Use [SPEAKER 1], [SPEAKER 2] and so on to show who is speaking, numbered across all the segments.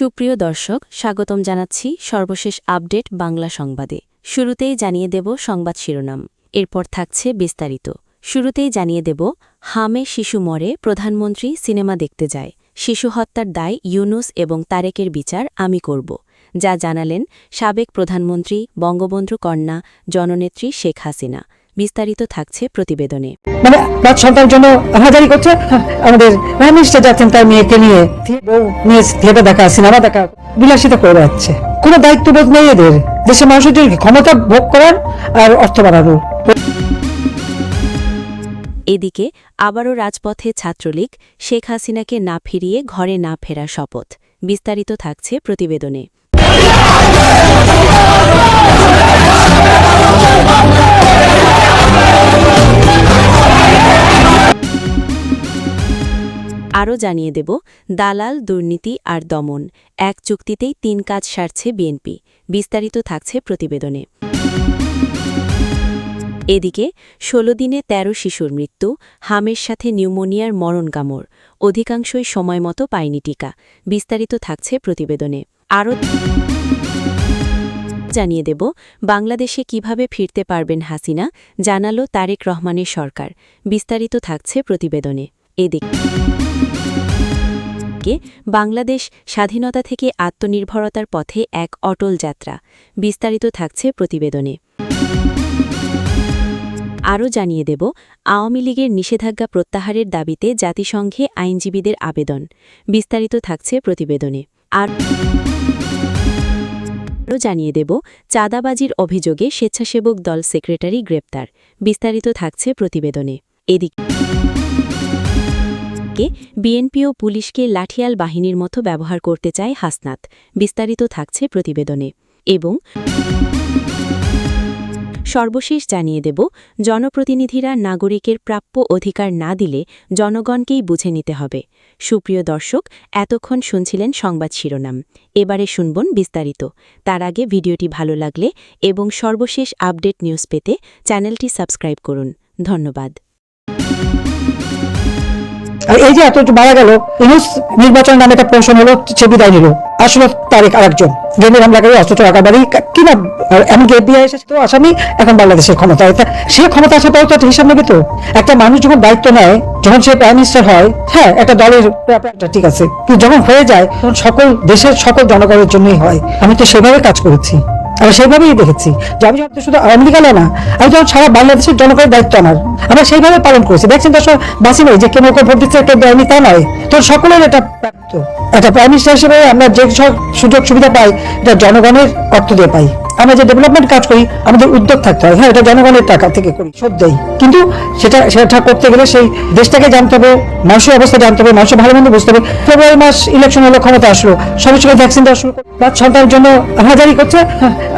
[SPEAKER 1] সুপ্রিয় দর্শক, স্বাগতম জানাচ্ছি সর্বশেষ আপডেট বাংলা সংবাদে। শুরুতেই জানিয়ে দেব সংবাদ শিরোনাম, এরপর থাকছে বিস্তারিত। শুরুতেই জানিয়ে দেব, হামে শিশু মরে, প্রধানমন্ত্রী সিনেমা দেখতে যায়। শিশু হত্যার দায় ইউনুস এবং তারেকের বিচার আমি করব, যা জানালেন সাবেক প্রধানমন্ত্রী বঙ্গবন্ধু কন্যা জননেত্রী শেখ হাসিনা। বিস্তারিত থাকছে প্রতিবেদনে।
[SPEAKER 2] সন্তানের জন্য হাজারি করছে আমাদের প্রাইম মিনিস্টার যাচ্ছেন তার মেয়েকে নিয়ে থিয়েটার দেখা, সিনেমা দেখা, বিলাসিতা করে যাচ্ছে। কোনো দায়িত্ববোধ নেই এদের, দেশের মানুষের জন্য ক্ষমতা ভোগ করার আর অর্থ বাড়ানোর।
[SPEAKER 1] এদিকে আবারও রাজপথে ছাত্রলীগ, শেখ হাসিনাকে না ফিরিয়ে ঘরে না ফেরার শপথ। বিস্তারিত থাকছে প্রতিবেদনে। আরও জানিয়ে দেব, দালাল, দুর্নীতি আর দমন, এক চুক্তিতেই ৩ কাজ সারছে বিএনপি। বিস্তারিত থাকছে প্রতিবেদনে। এদিকে ১৬ দিনে ১৩ শিশুর মৃত্যু, হামের সাথে নিউমোনিয়ার মরণ কামড়, অধিকাংশই সময়মতো পায়নি টিকা। বিস্তারিত থাকছে প্রতিবেদনে। আরও জানিয়ে দেব, বাংলাদেশে কিভাবে ফিরতে পারবেন হাসিনা, জানালো তারেক রহমানের সরকার। বিস্তারিত থাকছে প্রতিবেদনে। এদিকে বাংলাদেশ স্বাধীনতা থেকে আত্মনির্ভরতার পথে এক অটল যাত্রা। বিস্তারিত থাকছে প্রতিবেদনে। আরও জানিয়ে দেব, আওয়ামী লীগের নিষেধাজ্ঞা প্রত্যাহারের দাবিতে জাতিসংঘে আইনজীবীদের আবেদন। বিস্তারিত থাকছে প্রতিবেদনে। আরও জানিয়ে দেব, চাঁদাবাজির অভিযোগে স্বেচ্ছাসেবক দল সেক্রেটারি গ্রেপ্তার। বিস্তারিত থাকছে প্রতিবেদনে। এদিকে বিএনপি ও পুলিশকে লাঠিয়াল বাহিনীর মতো ব্যবহার করতে চায় হাসনাত। বিস্তারিত থাকছে প্রতিবেদনে। এবং সর্বশেষ জানিয়ে দেব, জনপ্রতিনিধিরা নাগরিকের প্রাপ্য অধিকার না দিলে জনগণকেই বুঝে নিতে হবে। সুপ্রিয় দর্শক, এতক্ষণ শুনছিলেন সংবাদ শিরোনাম, এবারে শুনবেন বিস্তারিত। তার আগে ভিডিওটি ভালো লাগলে এবং সর্বশেষ আপডেট নিউজ পেতে চ্যানেলটি সাবস্ক্রাইব করুন। ধন্যবাদ।
[SPEAKER 2] আর এই যে এত মারা গেল, ইউনুস নির্বাচন নামে একটা প্রশ্ন হলো, সে বিদায় নিল। আসলে তারেক আরেকজন গেমের হামলাকারী, অস্ত্র আকাবারী কিনা, এমনকি এফবিআই এসেছে তো আসামি, এখন বাংলাদেশের ক্ষমতা। সে ক্ষমতা আসার পর তো একটা হিসাব নেবে তো। একটা মানুষ যখন দায়িত্ব নেয়, যখন সে প্রাইম মিনিস্টার হয়, হ্যাঁ একটা দলের ঠিক আছে, কিন্তু যখন হয়ে যায় তখন সকল দেশের সকল জনগণের জন্যই হয়। আমি তো সেভাবে কাজ করেছি, আমি সেইভাবেই দেখেছি যে আমি যখন শুধু আওয়ামী লীগ না, আমি যখন সারা বাংলাদেশের জনগণের দায়িত্ব আমার, আমরা সেইভাবে পালন করেছি। দেখছেন দর্শক, বাসি নয় যে কেন ভোট দিচ্ছে কেউ দেয়নি তা নয়, তো সকলের এটা প্রাপ্ত। একটা প্রাইম মিনিস্টার হিসেবে আমরা যে সব সুযোগ সুবিধা পাই, এটা জনগণের অর্থ দিয়ে পাই। আমরা যে ডেভেলপমেন্ট কাজ করি, আমাদের উদ্যোগ থাকতে হয়, হ্যাঁ এটা জনগণের টাকা থেকে করি, সব দেয়, কিন্তু সেটা করতে গেলে সেই দেশটাকে জানতে হবে, মানুষের অবস্থা জানতে হবে, মানুষের ভালো মন্দ বুঝতে হবে। ফেব্রুয়ারি মাস ইলেকশন হলো, ক্ষমতা আসলো, সঙ্গে সঙ্গে ভ্যাকসিন দেওয়া শুরু করে, সন্তানের জন্য হাজারি করছে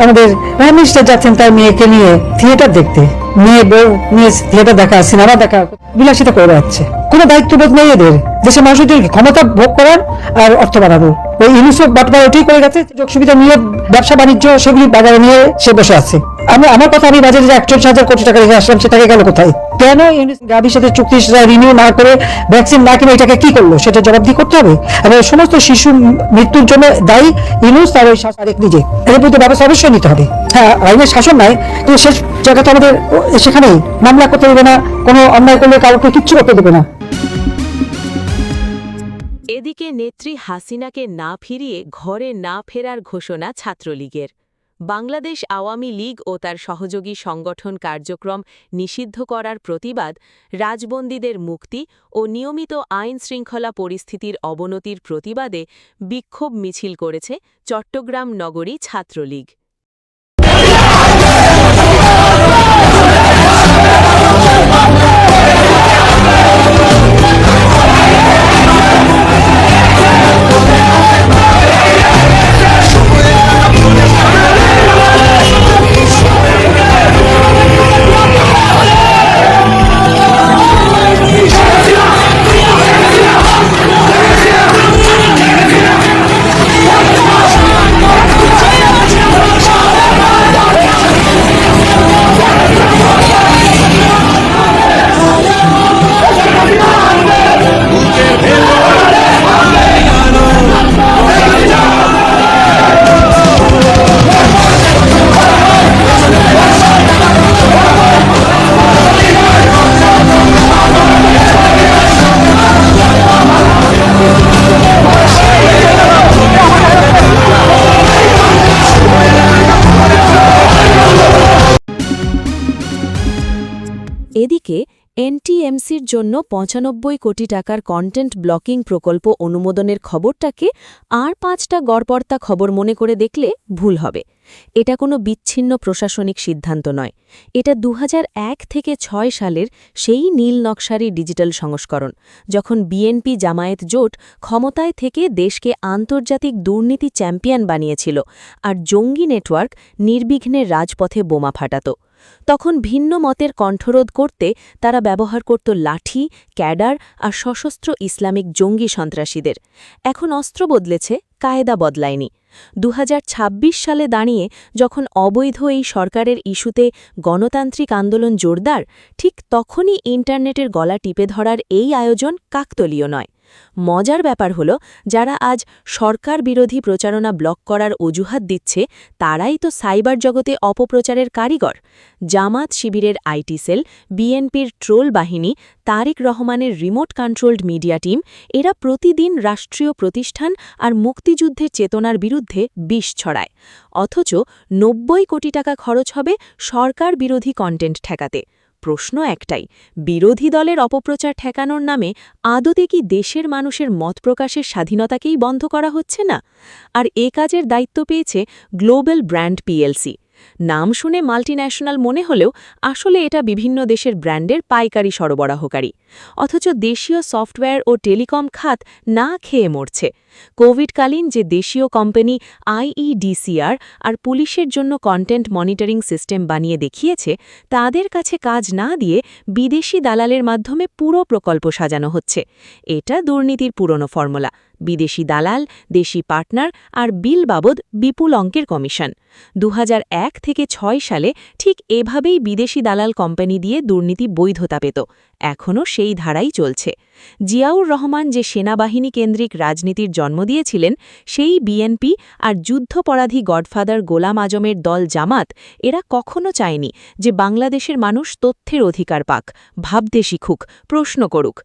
[SPEAKER 2] আমাদের প্রাইম মিনিস্টার যাচ্ছেন তার মেয়েকে নিয়ে থিয়েটার দেখতে, মেয়ে বউ নিয়ে থিয়েটার দেখা, সিনেমা দেখা, বিলাসিতা করে যাচ্ছে। কোনো দায়িত্ববোধ নেই এদের, দেশের মানুষের জন্য ক্ষমতা ভোগ করার আর অর্থ বাড়ানোর। ওই ইউনুসেফ বাটবার ওটাই করে গেছে, সুযোগ সুবিধা নিয়ে ব্যবসা বাণিজ্য সেগুলি বাজারে নিয়ে সে বসে আছে। আমার কথা, আমি বাজারে যে 41,000 কোটি টাকা রেখে আসলাম, সেটাকে গেল কোথায়? কেন ইউনুস গাভীর সাথে চুক্তি রিনিউ না করে ভ্যাকসিন না কিনে এটাকে কি করলো, সেটা জবাবদিহি করতে হবে। আর সমস্ত শিশু মৃত্যুর জন্য দায়ী ইউনুস আর ওই তারেক নিজে। এর প্রতি ব্যবস্থা অবশ্যই নিতে হবে। হ্যাঁ, আইনের শাসন নাই, কিন্তু শেষ জায়গাটা আমাদের সেখানেই মামলা করতে দেবে না, কোনো অন্যায় করলে কাউকে কিচ্ছু করতে দেবে না।
[SPEAKER 1] এদিকে নেত্রী হাসিনাকে না ফিরিয়ে ঘরে না ফেরার ঘোষণা ছাত্রলীগের। বাংলাদেশ আওয়ামী লীগ ও তার সহযোগী সংগঠন কার্যক্রম নিষিদ্ধ করার প্রতিবাদ, রাজবন্দীদের মুক্তি ও নিয়মিত আইন শৃঙ্খলা পরিস্থিতির অবনতির প্রতিবাদে বিক্ষোভ মিছিল করেছে চট্টগ্রাম নগরী ছাত্রলীগ। এদিকে এনটিএমসির জন্য ৯৫ কোটি টাকার কন্টেন্ট ব্লকিং প্রকল্প অনুমোদনের খবরটাকে আর ৫টা গড়পড়তা খবর মনে করে দেখলে ভুল হবে। এটা কোনো বিচ্ছিন্ন প্রশাসনিক সিদ্ধান্ত নয়, এটা ২০০১ থেকে ৬ সালের সেই নীল নকশারি ডিজিটাল সংস্করণ, যখন বিএনপি জামায়াত জোট ক্ষমতায় থেকে দেশকে আন্তর্জাতিক দুর্নীতি চ্যাম্পিয়ন বানিয়েছিল আর জঙ্গি নেটওয়ার্ক নির্বিঘ্নে রাজপথে বোমা ফাটাত। তখন ভিন্ন মতের কণ্ঠরোধ করতে তারা ব্যবহার করত লাঠি, ক্যাডার আর সশস্ত্র ইসলামিক জঙ্গি সন্ত্রাসীদের। এখন অস্ত্র বদলেছে, কায়দা বদলায়নি। ২০২৬ সালে দাঁড়িয়ে যখন অবৈধ এই সরকারের ইস্যুতে গণতান্ত্রিক আন্দোলন জোরদার, ঠিক তখনই ইন্টারনেটের গলা টিপে ধরার এই আয়োজন কাকতলীয় নয়। মজার ব্যাপার হল, যারা আজ সরকার বিরোধী প্রচারণা ব্লক করার অজুহাত দিচ্ছে, তারাই তো সাইবার জগতে অপপ্রচারের কারিগর। জামাত শিবিরের আইটি সেল, বিএনপির ট্রোল বাহিনী, তারেক রহমানের রিমোট কন্ট্রোলড মিডিয়া টিম, এরা প্রতিদিন রাষ্ট্রীয় প্রতিষ্ঠান আর মুক্তিযুদ্ধের চেতনার বিরুদ্ধে বিষ ছড়ায়। অথচ ৯০ কোটি টাকা খরচ হবে সরকার বিরোধী কন্টেন্ট ঠেকাতে। প্রশ্ন একটাই, বিরোধী দলের অপপ্রচার ঠেকানোর নামে আদতে কি দেশের মানুষের মত প্রকাশের স্বাধীনতাকেই বন্ধ করা হচ্ছে না? আর এ কাজের দায়িত্ব পেয়েছে গ্লোবাল ব্র্যান্ড পিএলসি। নাম শুনে মাল্টিন্যাশনাল মনে হলেও আসলে এটা বিভিন্ন দেশের ব্র্যান্ডের পাইকারি সরবরাহকারী। অথচ দেশীয় সফটওয়্যার ও টেলিকম খাত না খেয়ে মরছে। কোভিডকালীন যে দেশীয় কোম্পানি আইইডিসিআর আর পুলিশের জন্য কন্টেন্ট মনিটরিং সিস্টেম বানিয়ে দেখিয়েছে, তাদের কাছে কাজ না দিয়ে বিদেশি দালালের মাধ্যমে পুরো প্রকল্প সাজানো হচ্ছে। এটা দুর্নীতির পুরনো ফর্মুলা: বিদেশি দালাল, দেশি পার্টনার আর বিল বাবদ বিপুল অঙ্কের কমিশন। ২০০১ থেকে ৬ সালে ঠিক এভাবেই বিদেশি দালাল কোম্পানি দিয়ে দুর্নীতি বৈধতা পেত। এখনও সেই ধারাই চলছে। জিয়াউর রহমান যে সেনাবাহিনী কেন্দ্রিক রাজনীতির জন্ম দিয়েছিলেন, সেই বিএনপি আর যুদ্ধপরাধী গডফাদার গোলাম আজমের দল জামাত, এরা কখনো চায়নি যে বাংলাদেশের মানুষ তথ্যের অধিকার পাক, ভাবতে শিখুক, প্রশ্ন করুক।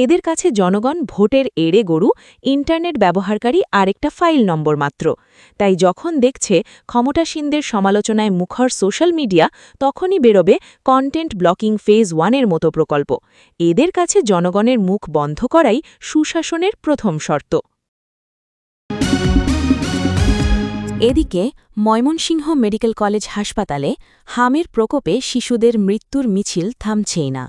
[SPEAKER 1] এদের কাছে জনগণ ভোটের এড়ে গরু, ইন্টারনেট ব্যবহারকারী আরেকটা ফাইল নম্বর মাত্র। তাই যখন দেখছে ক্ষমতাসীনদের সমালোচনায় মুখর সোশ্যাল মিডিয়া, তখনই বেরোবে কন্টেন্ট ব্লকিং ফেজ 1-এর মতো প্রকল্প। এদের কাছে জনগণের মুখ বন্ধ করাই সুশাসনের প্রথম শর্ত। এদিকে ময়মনসিংহ মেডিকেল কলেজ হাসপাতালে হামের প্রকোপে শিশুদের মৃত্যুর মিছিল থামছেই না।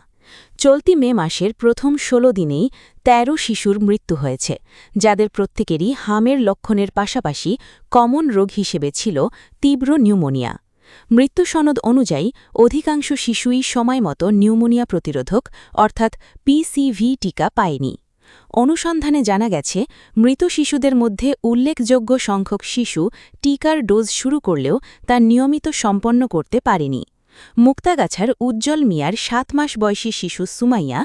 [SPEAKER 1] চলতি মে মাসের প্রথম ১৬ দিনেই ১৩ শিশুর মৃত্যু হয়েছে, যাদের প্রত্যেকেরই হামের লক্ষণের পাশাপাশি কমন রোগ হিসেবে ছিল তীব্র নিউমোনিয়া। মৃত্যু সনদ অনুযায়ী অধিকাংশ শিশুই সময়মতো নিউমোনিয়া প্রতিরোধক অর্থাৎ পিসিভি টিকা পায়নি। অনুসন্ধানে জানা গেছে, মৃত শিশুদের মধ্যে উল্লেখযোগ্য সংখ্যক শিশু টিকার ডোজ শুরু করলেও তা নিয়মিত সম্পন্ন করতে পারেনি। মুক্তাগাছার উজ্জ্বল মিয়ার ৭ মাস বয়সী শিশু সুমাইয়া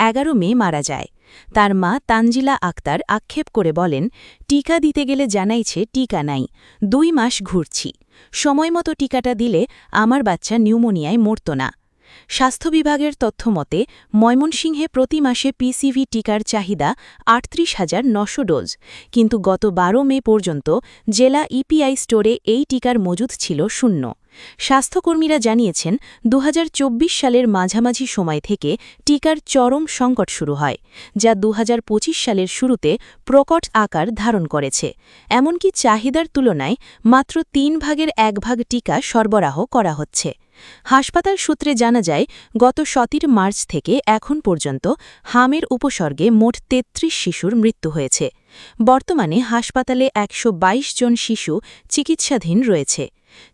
[SPEAKER 1] ১১ মে মারা যায়। তার মা তানজিলা আক্তার আক্ষেপ করে বলেন, টিকা দিতে গেলে জানাইছে টিকা নাই, ২ মাস ঘুরছি, সময়মতো টিকাটা দিলে আমার বাচ্চা নিউমোনিয়ায় মরত না। স্বাস্থ্য বিভাগের তথ্যমতে ময়মনসিংহে প্রতি মাসে পিসিভি টিকার চাহিদা ৩৮,৯০০ ডোজ, কিন্তু গত ১২ মে পর্যন্ত জেলা ইপিআই স্টোরে এই টিকার মজুদ ছিল শূন্য। স্বাস্থ্যকর্মীরা জানিয়েছেন, ২০২৪ সালের মাঝামাঝি সময় থেকে টিকার চরম সংকট শুরু হয়, যা ২০২৫ সালের শুরুতে প্রকট আকার ধারণ করেছে। এমনকি চাহিদার তুলনায় মাত্র ১/৩ ভাগ টিকা সরবরাহ করা হচ্ছে। হাসপাতাল সূত্রে জানা যায়, গত ১৭ মার্চ থেকে এখন পর্যন্ত হামের উপসর্গে মোট ৩৩ শিশুর মৃত্যু হয়েছে। বর্তমানে হাসপাতালে ১২২ জন শিশু চিকিৎসাধীন রয়েছে।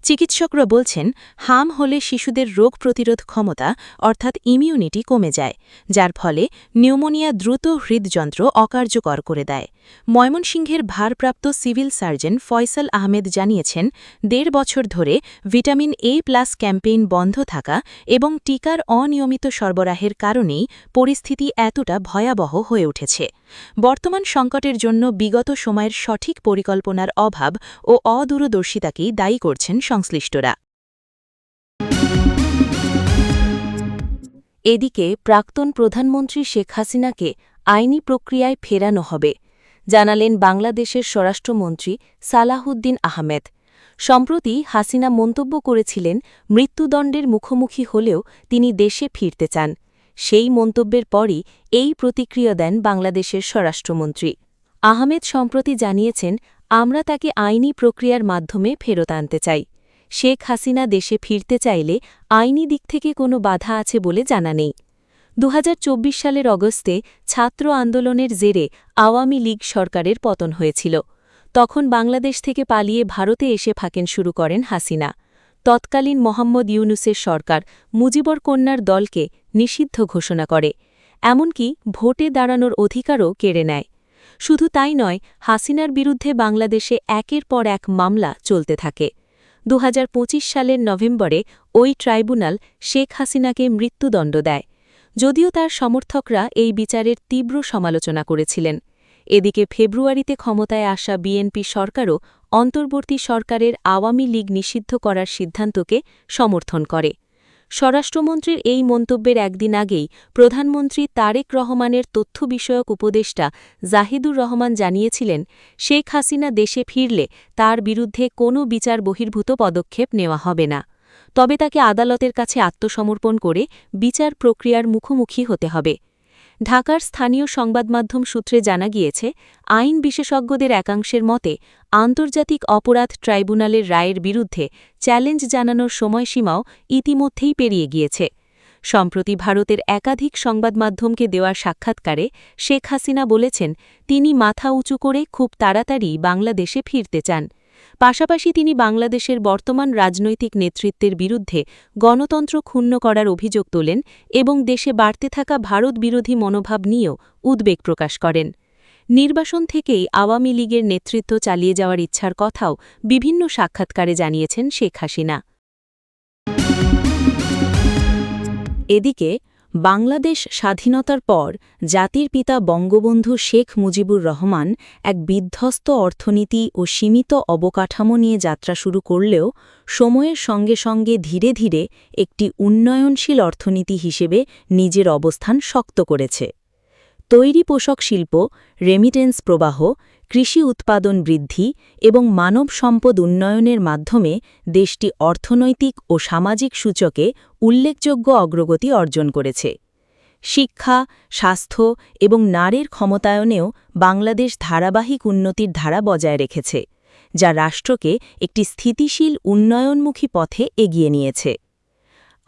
[SPEAKER 1] চিকিৎসকরা বলছেন, হাম হলে শিশুদের রোগ প্রতিরোধ ক্ষমতা অর্থাৎ ইমিউনিটি কমে যায়, যার ফলে নিউমোনিয়া দ্রুত হৃদযন্ত্র অকার্যকর করে দেয়। ময়মনসিংহের ভারপ্রাপ্ত সিভিল সার্জন ফয়সাল আহমেদ জানিয়েছেন, ১.৫ বছর ধরে ভিটামিন এ+ ক্যাম্পেইন বন্ধ থাকা এবং টিকার অনিয়মিত সরবরাহের কারণেই পরিস্থিতি এতটা ভয়াবহ হয়ে উঠেছে। বর্তমান সংকটের জন্য বিগত সময়ের সঠিক পরিকল্পনার অভাব ও অদূরদর্শিতাকেই দায়ী করছেন সংশ্লিষ্টরা। এদিকে প্রাক্তন প্রধানমন্ত্রী শেখ হাসিনাকে আইনি প্রক্রিয়ায় ফেরানো হবে, জানালেন বাংলাদেশের স্বরাষ্ট্রমন্ত্রী সালাহউদ্দিন আহমেদ। সম্প্রতি হাসিনা মন্তব্য করেছিলেন মৃত্যুদণ্ডের মুখোমুখি হলেও তিনি দেশে ফিরতে চান। সেই মন্তব্যের পরই এই প্রতিক্রিয়া দেন বাংলাদেশের স্বরাষ্ট্রমন্ত্রী আহমেদ। সম্প্রতি জানিয়েছেন, আমরা তাকে আইনি প্রক্রিয়ার মাধ্যমে ফেরত আনতে চাই। শেখ হাসিনা দেশে ফিরতে চাইলে আইনি দিক থেকে কোনো বাধা আছে বলে জানা নেই। ২০২৪ সালের অগস্টে ছাত্র আন্দোলনের জেরে আওয়ামী লীগ সরকারের পতন হয়েছিল। তখন বাংলাদেশ থেকে পালিয়ে ভারতে এসে ফাঁকেন শুরু করেন হাসিনা। তৎকালীন মোহাম্মদ ইউনূসের সরকার মুজিবর কন্যার দলকে নিষিদ্ধ ঘোষণা করে, এমনকি ভোটে দাঁড়ানোর অধিকারও কেড়ে নেয়। শুধু তাই নয়, হাসিনার বিরুদ্ধে বাংলাদেশে একের পর এক মামলা চলতে থাকে। ২০২৫ সালের নভেম্বরে ওই ট্রাইব্যুনাল শেখ হাসিনাকে মৃত্যুদণ্ড দেয়, যদিও তার সমর্থকরা এই বিচারের তীব্র সমালোচনা করেছিলেন। এদিকে ফেব্রুয়ারিতে ক্ষমতায় আসা বিএনপি সরকারও অন্তর্বর্তী সরকারের আওয়ামী লীগ নিষিদ্ধ করার সিদ্ধান্তকে সমর্থন করে। স্বরাষ্ট্রমন্ত্রীর এই মন্তব্যের একদিন আগেই প্রধানমন্ত্রী তারেক রহমানের তথ্য বিষয়ক উপদেষ্টা জাহিদুর রহমান জানিয়েছিলেন, শেখ হাসিনা দেশে ফিরলে তার বিরুদ্ধে কোনো বিচার বহির্ভূত পদক্ষেপ নেওয়া হবে না, তবে তাকে আদালতের কাছে আত্মসমর্পণ করে বিচার প্রক্রিয়ার মুখোমুখি হতে হবে। ঢাকার স্থানীয় সংবাদমাধ্যম সূত্রে জানা গিয়েছে, আইন বিশেষজ্ঞদের একাংশের মতে আন্তর্জাতিক অপরাধ ট্রাইব্যুনালের রায়ের বিরুদ্ধে চ্যালেঞ্জ জানানোর সময়সীমাও ইতিমধ্যেই পেরিয়ে গিয়েছে। সম্প্রতি ভারতের একাধিক সংবাদমাধ্যমকে দেওয়া সাক্ষাৎকারে শেখ হাসিনা বলেছেন, তিনি মাথা উঁচু করে খুব তাড়াতাড়ি বাংলাদেশে ফিরতে চান। পাশাপাশি তিনি বাংলাদেশের বর্তমান রাজনৈতিক নেতৃত্বের বিরুদ্ধে গণতন্ত্র ক্ষুণ্ণ করার অভিযোগ তোলেন এবং দেশে বাড়তে থাকা ভারত বিরোধী মনোভাব নিয়েও উদ্বেগ প্রকাশ করেন। নির্বাসন থেকেই আওয়ামী লীগের নেতৃত্ব চালিয়ে যাওয়ার ইচ্ছার কথাও বিভিন্ন সাক্ষাৎকারে জানিয়েছেন শেখ হাসিনা। এদিকে বাংলাদেশ স্বাধীনতার পর জাতির পিতা বঙ্গবন্ধু শেখ মুজিবুর রহমান এক বিধ্বস্ত অর্থনীতি ও সীমিত অবকাঠামো নিয়ে যাত্রা শুরু করলেও সময়ের সঙ্গে সঙ্গে ধীরে ধীরে একটি উন্নয়নশীল অর্থনীতি হিসেবে নিজের অবস্থান শক্ত করেছে। তৈরি পোশাক শিল্প, রেমিটেন্স প্রবাহ, কৃষি উৎপাদন বৃদ্ধি এবং মানব সম্পদ উন্নয়নের মাধ্যমে দেশটি অর্থনৈতিক ও সামাজিক সূচকে উল্লেখযোগ্য অগ্রগতি অর্জন করেছে। শিক্ষা, স্বাস্থ্য এবং নারীর ক্ষমতায়নেও বাংলাদেশ ধারাবাহিক উন্নতির ধারা বজায় রেখেছে, যা রাষ্ট্রকে একটি স্থিতিশীল উন্নয়নমুখী পথে এগিয়ে নিয়েছে।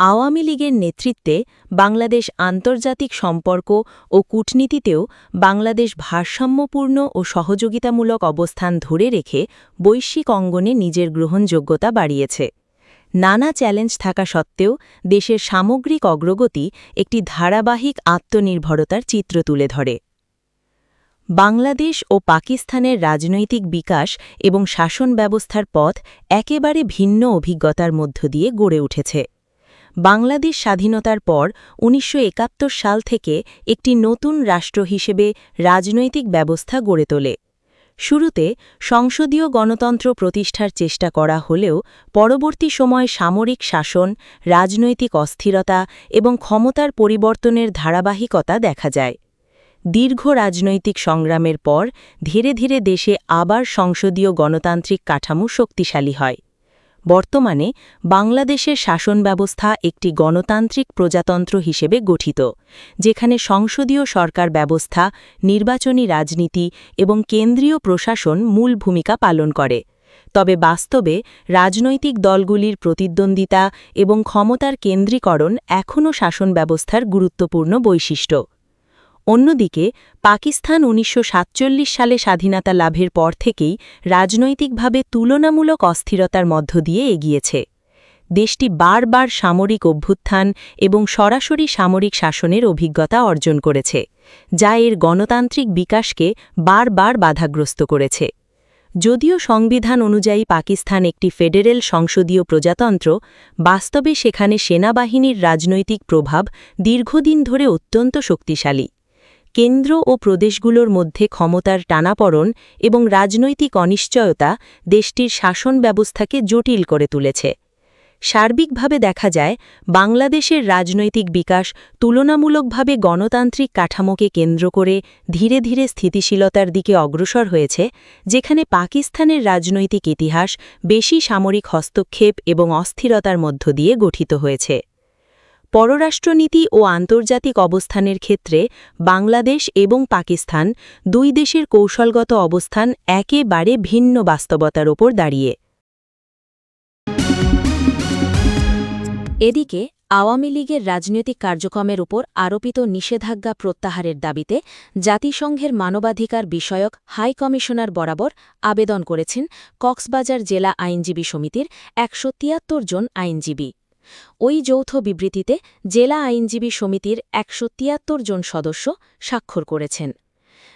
[SPEAKER 1] আওয়ামী লীগের নেতৃত্বে বাংলাদেশ আন্তর্জাতিক সম্পর্ক ও কূটনীতিতেও বাংলাদেশ ভারসাম্যপূর্ণ ও সহযোগিতামূলক অবস্থান ধরে রেখে বৈশ্বিক অঙ্গনে নিজের গ্রহণযোগ্যতা বাড়িয়েছে। নানা চ্যালেঞ্জ থাকা সত্ত্বেও দেশের সামগ্রিক অগ্রগতি একটি ধারাবাহিক আত্মনির্ভরতার চিত্র তুলে ধরে। বাংলাদেশ ও পাকিস্তানের রাজনৈতিক বিকাশ এবং শাসন ব্যবস্থার পথ একেবারে ভিন্ন অভিজ্ঞতার মধ্য দিয়ে গড়ে উঠেছে। বাংলাদেশ স্বাধীনতার পর ১৯৭১ সাল থেকে একটি নতুন রাষ্ট্র হিসেবে রাজনৈতিক ব্যবস্থা গড়ে তোলে। শুরুতে সংসদীয় গণতন্ত্র প্রতিষ্ঠার চেষ্টা করা হলেও পরবর্তী সময়ে সামরিক শাসন, রাজনৈতিক অস্থিরতা এবং ক্ষমতার পরিবর্তনের ধারাবাহিকতা দেখা যায়। দীর্ঘ রাজনৈতিক সংগ্রামের পর ধীরে ধীরে দেশে আবার সংসদীয় গণতান্ত্রিক কাঠামো শক্তিশালী হয়। বর্তমানে বাংলাদেশের শাসন ব্যবস্থা একটি গণতান্ত্রিক প্রজাতন্ত্র হিসেবে গঠিত, যেখানে সংসদীয় সরকার ব্যবস্থা, নির্বাচনী রাজনীতি এবং কেন্দ্রীয় প্রশাসন মূল ভূমিকা পালন করে। তবে বাস্তবে রাজনৈতিক দলগুলির প্রতিদ্বন্দ্বিতা এবং ক্ষমতার কেন্দ্রীকরণ এখনও শাসন ব্যবস্থার গুরুত্বপূর্ণ বৈশিষ্ট্য। অন্যদিকে পাকিস্তান ১৯৪৭ সালে স্বাধীনতা লাভের পর থেকেই রাজনৈতিকভাবে তুলনামূলক অস্থিরতার মধ্য দিয়ে এগিয়েছে। দেশটি বারবার সামরিক অভ্যুত্থান এবং সরাসরি সামরিক শাসনের অভিজ্ঞতা অর্জন করেছে, যা এর গণতান্ত্রিক বিকাশকে বারবার বাধাগ্রস্ত করেছে। যদিও সংবিধান অনুযায়ী পাকিস্তান একটি ফেডারেল সংসদীয় প্রজাতন্ত্র, বাস্তবে সেখানে সেনাবাহিনীর রাজনৈতিক প্রভাব দীর্ঘদিন ধরে অত্যন্ত শক্তিশালী। কেন্দ্র ও প্রদেশগুলোর মধ্যে ক্ষমতার টানাপড়ন এবং রাজনৈতিক অনিশ্চয়তা দেশটির শাসন ব্যবস্থাকে জটিল করে তুলেছে। সার্বিকভাবে দেখা যায় বাংলাদেশের রাজনৈতিক বিকাশ তুলনামূলকভাবে গণতান্ত্রিক কাঠামোকে কেন্দ্র করে ধীরে ধীরে স্থিতিশীলতার দিকে অগ্রসর হয়েছে, যেখানে পাকিস্তানের রাজনৈতিক ইতিহাস বেশি সামরিক হস্তক্ষেপ এবং অস্থিরতার মধ্য দিয়ে গঠিত হয়েছে। পররাষ্ট্রনীতি ও আন্তর্জাতিক অবস্থানের ক্ষেত্রে বাংলাদেশ এবং পাকিস্তান দুই দেশের কৌশলগত অবস্থান একেবারে ভিন্ন বাস্তবতার ওপর দাঁড়িয়ে। এদিকে আওয়ামী লীগের রাজনৈতিক কার্যক্রমের উপর আরোপিত নিষেধাজ্ঞা প্রত্যাহারের দাবিতে জাতিসংঘের মানবাধিকার বিষয়ক হাই কমিশনার বরাবর আবেদন করেছেন কক্সবাজার জেলা আইনজীবী সমিতির ১৭৩ জন আইনজীবী। ওই যৌথ বিবৃতিতে জেলা আইনজীবী সমিতির ১৭৩ জন সদস্য স্বাক্ষর করেছেন।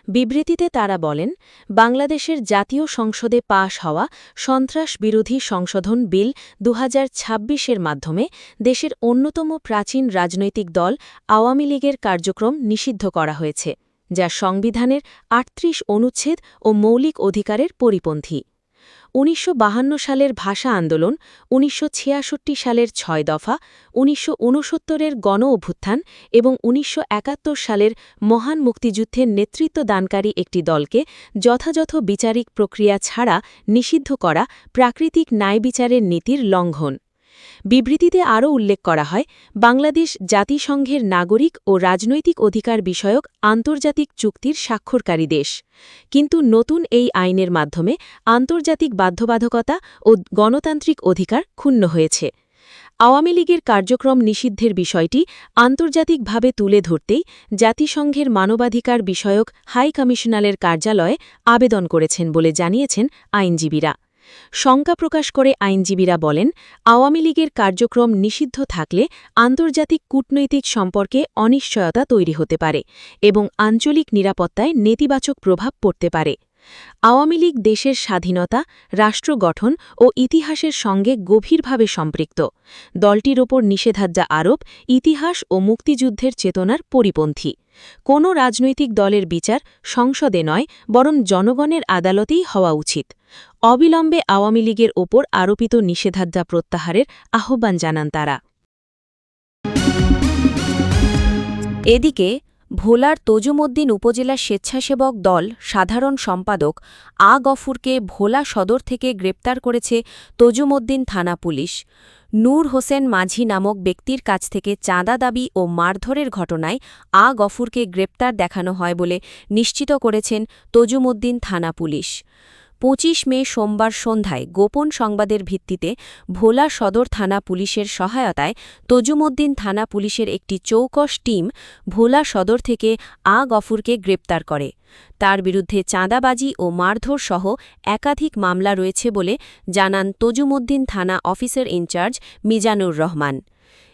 [SPEAKER 1] বিবৃতিতে তারা বলেন, বাংলাদেশের জাতীয় সংসদে পাশ হওয়া সন্ত্রাস বিরোধী সংশোধন বিল ২০২৬-এর মাধ্যমে দেশের অন্যতম প্রাচীন রাজনৈতিক দল আওয়ামী লীগের কার্যক্রম নিষিদ্ধ করা হয়েছে, যা সংবিধানের ৩৮ অনুচ্ছেদ ও মৌলিক অধিকারের পরিপন্থী। ১৯৫২ সালের ভাষা আন্দোলন, ১৯৬৬ সালের ৬ দফা, ১৯৬৯-এর গণ অভ্যুত্থান এবং ১৯৭১ সালের মহান মুক্তিযুদ্ধের নেতৃত্বদানকারী একটি দলকে যথাযথ বিচারিক প্রক্রিয়া ছাড়া নিষিদ্ধ করা প্রাকৃতিক ন্যায়বিচারের নীতির লঙ্ঘন। বিবৃতিতে আরও উল্লেখ করা হয়, বাংলাদেশ জাতিসংঘের নাগরিক ও রাজনৈতিক অধিকার বিষয়ক আন্তর্জাতিক চুক্তির স্বাক্ষরকারী দেশ, কিন্তু নতুন এই আইনের মাধ্যমে আন্তর্জাতিক বাধ্যবাধকতা ও গণতান্ত্রিক অধিকার ক্ষুণ্ণ হয়েছে। আওয়ামী লীগের কার্যক্রম নিষিদ্ধের বিষয়টি আন্তর্জাতিকভাবে তুলে ধরতেই জাতিসংঘের মানবাধিকার বিষয়ক হাই কমিশনারের কার্যালয়ে আবেদন করেছেন বলে জানিয়েছেন আইনজীবীরা। শঙ্কা প্রকাশ করে আইনজীবীরা বলেন, আওয়ামী লীগের কার্যক্রম নিষিদ্ধ থাকলে আন্তর্জাতিক কূটনৈতিক সম্পর্কে অনিশ্চয়তা তৈরি হতে পারে এবং আঞ্চলিক নিরাপত্তায় নেতিবাচক প্রভাব পড়তে পারে। আওয়ামী লীগ দেশের স্বাধীনতা, রাষ্ট্র গঠন ও ইতিহাসের সঙ্গে গভীরভাবে সম্পৃক্ত। দলটির ওপর নিষেধাজ্ঞা আরোপ ইতিহাস ও মুক্তিযুদ্ধের চেতনার পরিপন্থী। কোনো রাজনৈতিক দলের বিচার সংসদে নয়, বরং জনগণের আদালতেই হওয়া উচিত। অবিলম্বে আওয়ামী লীগের ওপর আরোপিত নিষেধাজ্ঞা প্রত্যাহারের আহ্বান জানান তারা। এদিকে ভোলার তজুমউদ্দিন উপজেলা স্বেচ্ছাসেবক দল সাধারণ সম্পাদক গফুরকে ভোলা সদর থেকে গ্রেপ্তার করেছে তজুমউদ্দিন থানা পুলিশ। নূর হোসেন মাঝি নামক ব্যক্তির কাছ থেকে চাঁদা দাবি ও মারধরের ঘটনায় গফুরকে গ্রেপ্তার দেখানো হয় বলে নিশ্চিত করেছেন তজুমউদ্দিন থানা পুলিশ। ২৫ মে সোমবার সন্ধ্যায় গোপন সংবাদের ভিত্তিতে ভোলা সদর থানা পুলিশের সহায়তায় তজুমউদ্দিন থানা পুলিশের একটি চৌকস টিম ভোলা সদর থেকে গফুরকে গ্রেপ্তার করে। তার বিরুদ্ধে চাঁদাবাজি ও মারধর সহ একাধিক মামলা রয়েছে বলে জানান তজুমউদ্দিন থানা অফিসার ইনচার্জ মিজানুর রহমান।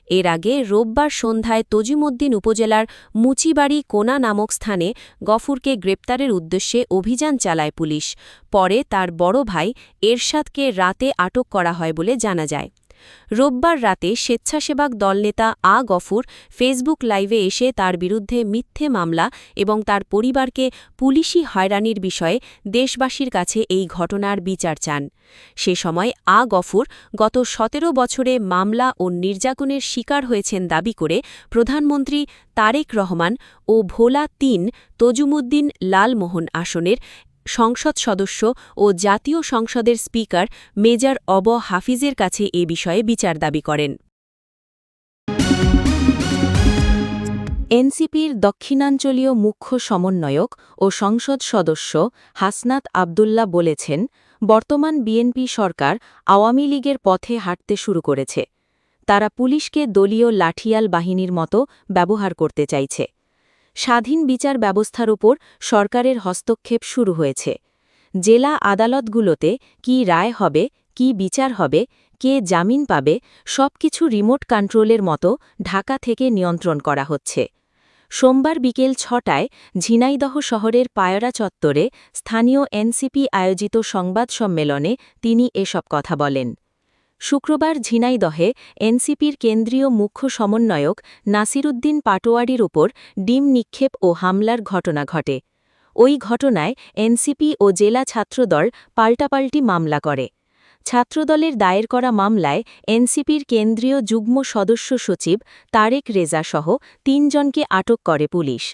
[SPEAKER 1] এর আগে রোববার সন্ধ্যায় তজুমউদ্দিন উপজেলার মুচিবাড়ি কোনা নামক স্থানে গফুরকে গ্রেপ্তারের উদ্দেশ্যে অভিযান চালায় পুলিশ। পরে তার বড় ভাই এরশাদকে রাতে আটক করা হয় বলে জানা যায়। রোববার রাতে স্বেচ্ছাসেবক দলনেতা গফুর ফেসবুক লাইভে এসে তার বিরুদ্ধে মিথ্যে মামলা এবং তার পরিবারকে পুলিশি হয়রানির বিষয়ে দেশবাসীর কাছে এই ঘটনার বিচার চান। সে সময় গফুর গত ১৭ বছরে মামলা ও নির্যাতনের শিকার হয়েছেন দাবি করে প্রধানমন্ত্রী তারেক রহমান ও ভোলা ৩ তজুমউদ্দিন লালমোহন আসনের সংসদ সদস্য ও জাতীয় সংসদের স্পিকার মেজর হাফিজের কাছে এ বিষয়ে বিচার দাবি করেন। এনসিপির দক্ষিণাঞ্চলীয় মুখ্য সমন্বয়ক ও সংসদ সদস্য হাসনাত আবদুল্লাহ বলেছেন, বর্তমান বিএনপি সরকার আওয়ামী লীগের পথে হাঁটতে শুরু করেছে। তারা পুলিশকে দলীয় লাঠিয়াল বাহিনীর মতো ব্যবহার করতে চাইছে। স্বাধীন বিচার ব্যবস্থার উপর সরকারের হস্তক্ষেপ শুরু হয়েছে। জেলা আদালতগুলোতে কি রায় হবে, কি বিচার হবে, কে জামিন পাবে, সবকিছু রিমোট কন্ট্রোলের মতো ঢাকা থেকে নিয়ন্ত্রণ করা হচ্ছে। সোমবার বিকেল ৬টায় ঝিনাইদহ শহরের পায়রা চত্বরে স্থানীয় এনসিপি আয়োজিত সংবাদ সম্মেলনে তিনি এসব কথা বলেন। শুক্রবার ঝিনাইদহে এনসিপির কেন্দ্রীয় মুখ্য সমন্বয়ক নাসিরুদ্দিন পাটোয়ারির উপর ডিম নিক্ষেপ ও হামলার ঘটনা ঘটে। ওই ঘটনায় এনসিপি ও জেলা ছাত্রদল পাল্টাপাল্টি মামলা করে। ছাত্রদলের দায়ের করা মামলায় এনসিপির কেন্দ্রীয় যুগ্ম সদস্য সচিব তারেক রেজা সহ ৩ জনকে আটক করে পুলিশ।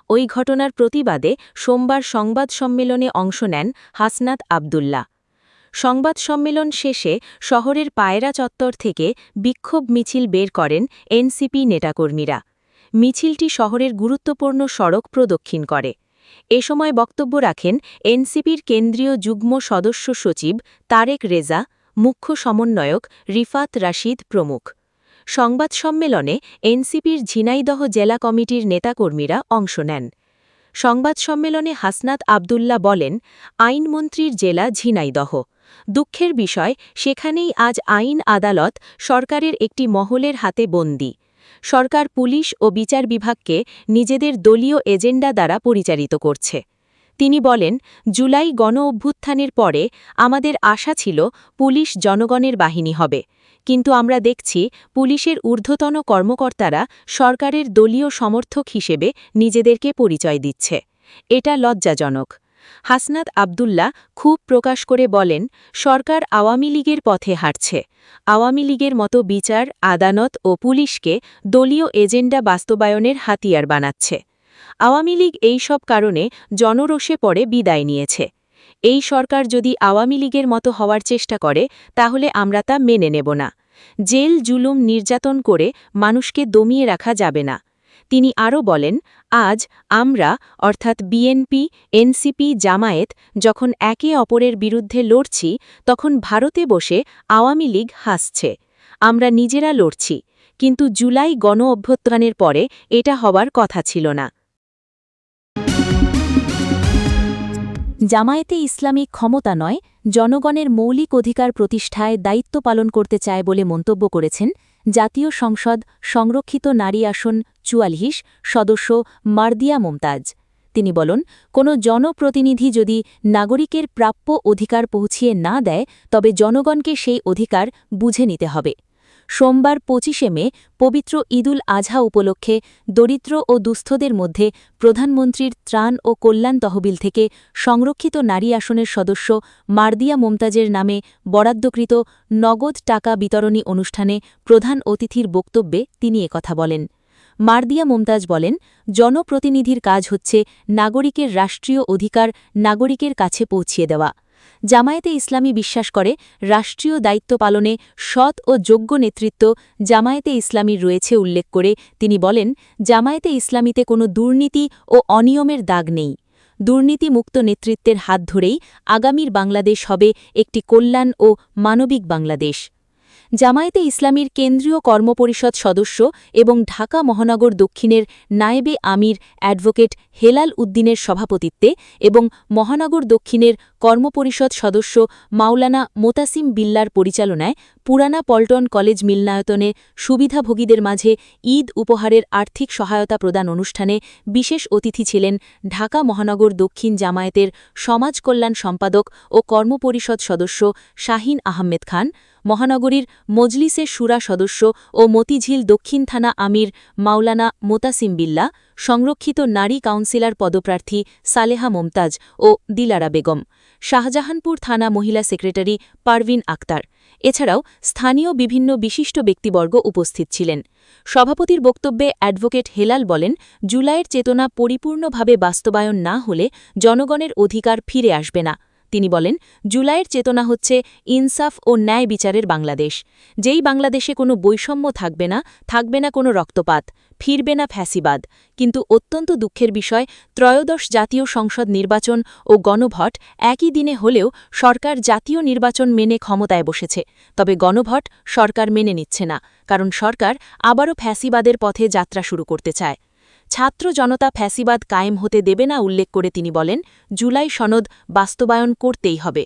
[SPEAKER 1] ওই ঘটনার প্রতিবাদে সোমবার সংবাদ সম্মেলনে অংশ নেন হাসনাত আব্দুল্লাহ। সংবাদ সম্মেলন শেষে শহরের পায়রা চত্বর থেকে বিক্ষোভ মিছিল বের করেন এনসিপি নেতাকর্মীরা। মিছিলটি শহরের গুরুত্বপূর্ণ সড়ক প্রদক্ষিণ করে। এ সময় বক্তব্য রাখেন এনসিপির কেন্দ্রীয় যুগ্ম সদস্য সচিব তারেক রেজা, মুখ্য সমন্বয়ক রিফাত রাশিদ প্রমুখ। সংবাদ সম্মেলনে এনসিপির ঝিনাইদহ জেলা কমিটির নেতাকর্মীরা অংশ নেন। সংবাদ সম্মেলনে হাসনাত আব্দুল্লাহ বলেন, আইনমন্ত্রীর জেলা ঝিনাইদহ। দুঃখের বিষয়, সেখানেই আজ আইন আদালত সরকারের একটি মহলের হাতে বন্দী। সরকার পুলিশ ও বিচার বিভাগকে নিজেদের দলীয় এজেন্ডা দ্বারা পরিচালিত করছে। তিনি বলেন, জুলাই গণ-অভ্যুত্থানের পরে আমাদের আশা ছিল পুলিশ জনগণের বাহিনী হবে, কিন্তু আমরা দেখছি পুলিশের ঊর্ধ্বতন কর্মকর্তারা সরকারের দলীয় সমর্থক হিসেবে নিজেদেরকে পরিচয় দিচ্ছে। এটা লজ্জাজনক। হাসনাত আব্দুল্লাহ ক্ষোভ প্রকাশ করে বলেন, সরকার আওয়ামী লীগের পথে হাঁটছে। আওয়ামী লীগের মতো বিচার, আদালত ও পুলিশকে দলীয় এজেন্ডা বাস্তবায়নের হাতিয়ার বানাচ্ছে। আওয়ামী লীগ এই সব কারণে জনরোষে পড়ে বিদায় নিয়েছে। এই সরকার যদি আওয়ামী লীগের মতো হওয়ার চেষ্টা করে তাহলে আমরা তা মেনে নেব না। জেল জুলুম নির্যাতন করে মানুষকে দমিয়ে রাখা যাবে না। তিনি আরও বলেন, আজ আমরা অর্থাৎ বিএনপি, এনসিপি, জামায়াত যখন একে অপরের বিরুদ্ধে লড়ছি, তখন ভারতে বসে আওয়ামী লীগ হাসছে। আমরা নিজেরা লড়ছি, কিন্তু জুলাই গণ-অভ্যুত্থানের পরে এটা হওয়ার কথা ছিল না। জামায়াতে ইসলামী ক্ষমতা নয়, জনগণের মৌলিক অধিকার প্রতিষ্ঠায় দায়িত্ব পালন করতে চায় বলে মন্তব্য করেছেন জাতীয় সংসদ সংরক্ষিত নারী আসন ৪৪ সদস্য মার্দিয়া মুমতাজ। তিনি বলেন, কোনো জনপ্রতিনিধি যদি নাগরিকের প্রাপ্য অধিকার পৌঁছিয়ে না দেয়, তবে জনগণকে সেই অধিকার বুঝে নিতে হবে। সোমবার ২৫শে মে পবিত্র ঈদুল আজহা উপলক্ষে দরিদ্র ও দুস্থদের মধ্যে প্রধানমন্ত্রীর ত্রাণ ও কল্যাণ তহবিল থেকে সংরক্ষিত নারী আসনের সদস্য মার্দিয়া মুমতাজের নামে বরাদ্দকৃত নগদ টাকা বিতরণী অনুষ্ঠানে প্রধান অতিথির বক্তব্যে তিনি একথা বলেন। মার্দিয়া মুমতাজ বলেন, জনপ্রতিনিধির কাজ হচ্ছে নাগরিকের রাষ্ট্রীয় অধিকার নাগরিকের কাছে পৌঁছিয়ে দেওয়া। জামায়াতে ইসলামী বিশ্বাস করে, রাষ্ট্রীয় দায়িত্ব পালনে সৎ ও যোগ্য নেতৃত্ব জামায়াতে ইসলামীর রয়েছে উল্লেখ করে তিনি বলেন, জামায়াতে ইসলামীতে কোনো দুর্নীতি ও অনিয়মের দাগ নেই। দুর্নীতিমুক্ত নেতৃত্বের হাত ধরেই আগামীর বাংলাদেশ হবে একটি কল্যাণ ও মানবিক বাংলাদেশ। জামায়াতে ইসলামীর কেন্দ্রীয় কর্মপরিষদ সদস্য এবং ঢাকা মহানগর দক্ষিণের নায়েবে আমির অ্যাডভোকেট হেলাল উদ্দিনের সভাপতিত্বে এবং মহানগর দক্ষিণের কর্মপরিষদ সদস্য মাওলানা মোতাসিম বিল্লার পরিচালনায় পুরানা পল্টন কলেজ মিলনায়তনে সুবিধাভোগীদের মাঝে ঈদ উপহারের আর্থিক সহায়তা প্রদান অনুষ্ঠানে বিশেষ অতিথি ছিলেন ঢাকা মহানগর দক্ষিণ জামায়াতের সমাজ কল্যাণ সম্পাদক ও কর্মপরিষদ সদস্য শাহিন আহমেদ খান, মহানগরীর মজলিসে শুরা সদস্য ও মতিঝিল দক্ষিণ থানা আমির মাওলানা মোতাসিম বিল্লা, সংরক্ষিত নারী কাউন্সিলর পদপ্রার্থী সালেহা মুমতাজ ও দিলারা বেগম, শাহজাহানপুর থানা মহিলা সেক্রেটারি পারভিন আক্তার। এছাড়াও স্থানীয় বিভিন্ন বিশিষ্ট ব্যক্তিবর্গ উপস্থিত ছিলেন। সভাপতির বক্তব্যে অ্যাডভোকেট হেলাল বলেন, জুলাইয়ের চেতনা পরিপূর্ণভাবে বাস্তবায়ন না হলে জনগণের অধিকার ফিরে আসবে না। তিনি বলেন, জুলাইয়ের চেতনা হচ্ছে ইনসাফ ও ন্যায় বিচারের বাংলাদেশ। যেই বাংলাদেশে কোনো বৈষম্য থাকবে না কোনো রক্তপাত, ফিরবে না ফ্যাসিবাদ। কিন্তু অত্যন্ত দুঃখের বিষয়, ত্রয়োদশ জাতীয় সংসদ নির্বাচন ও গণভোট একই দিনে হলেও সরকার জাতীয় নির্বাচন মেনে ক্ষমতায় বসেছে, তবে গণভোট সরকার মেনে নিচ্ছে না, কারণ সরকার আবারও ফ্যাসিবাদের পথে যাত্রা শুরু করতে চায়। ছাত্র জনতা ফ্যাসিবাদ কায়েম হতে দেবে না উল্লেখ করে তিনি বলেন, জুলাই সনদ বাস্তবায়ন করতেই হবে।